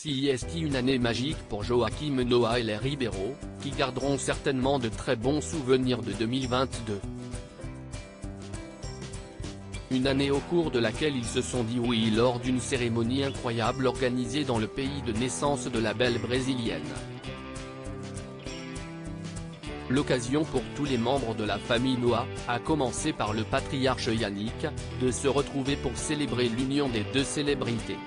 CIST, une année magique pour Joaquim Noah et les Ribeiro, qui garderont certainement de très bons souvenirs de 2022. Une année au cours de laquelle ils se sont dit oui lors d'une cérémonie incroyable organisée dans le pays de naissance de la belle brésilienne. L'occasion pour tous les membres de la famille Noah, à commencer par le patriarche Yannick, de se retrouver pour célébrer l'union des deux célébrités.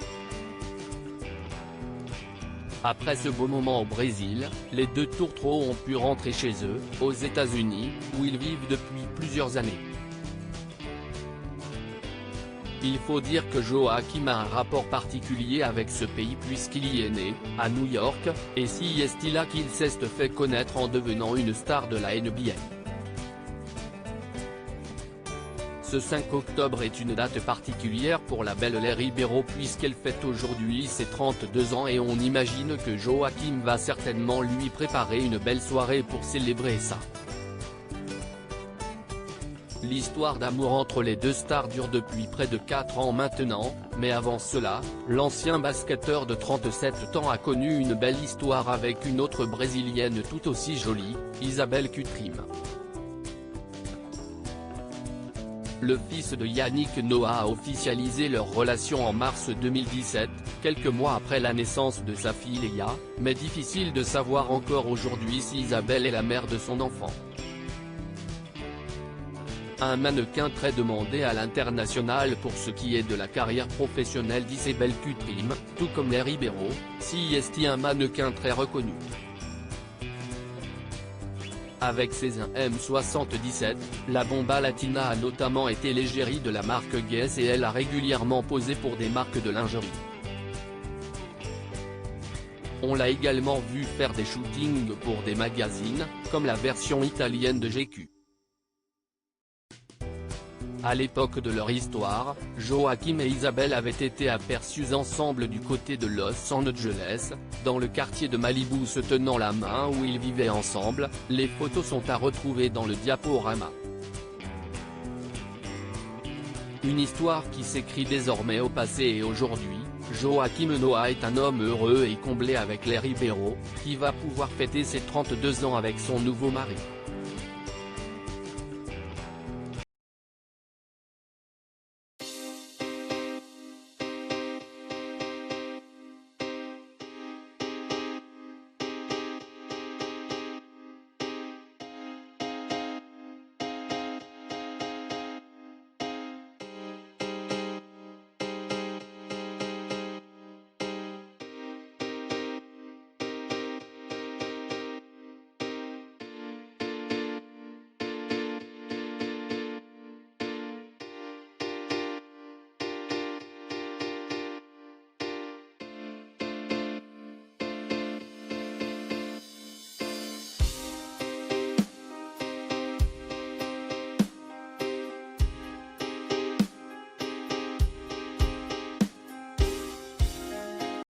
Après ce beau moment au Brésil, les deux tourtereaux ont pu rentrer chez eux, aux États-Unis, où ils vivent depuis plusieurs années. Il faut dire que Joaquim a un rapport particulier avec ce pays puisqu'il y est né, à New York, et c'est là qu'il s'est fait connaître en devenant une star de la NBA. Ce 5 octobre est une date particulière pour la belle Les Ribeiro puisqu'elle fête aujourd'hui ses 32 ans et on imagine que Joaquim va certainement lui préparer une belle soirée pour célébrer ça. L'histoire d'amour entre les deux stars dure depuis près de 4 ans maintenant, mais avant cela, l'ancien basketteur de 37 ans a connu une belle histoire avec une autre brésilienne tout aussi jolie, Isabelle Cutrim. Le fils de Yannick Noah a officialisé leur relation en mars 2017, quelques mois après la naissance de sa fille Léa, mais difficile de savoir encore aujourd'hui si Isabelle est la mère de son enfant. Un mannequin très demandé à l'international pour ce qui est de la carrière professionnelle d'Isabelle Cutrim, tout comme les Ribeiro, c'est un mannequin très reconnu. Avec ses M77, la bomba latina a notamment été l'égérie de la marque Guess et elle a régulièrement posé pour des marques de lingerie. On l'a également vu faire des shootings pour des magazines, comme la version italienne de GQ. À l'époque de leur histoire, Joaquim et Isabelle avaient été aperçus ensemble du côté de Los Angeles, dans le quartier de Malibu se tenant la main où ils vivaient ensemble. Les photos sont à retrouver dans le diaporama. Une histoire qui s'écrit désormais au passé et aujourd'hui, Joaquim Noah est un homme heureux et comblé avec les Ribeiro, qui va pouvoir fêter ses 32 ans avec son nouveau mari.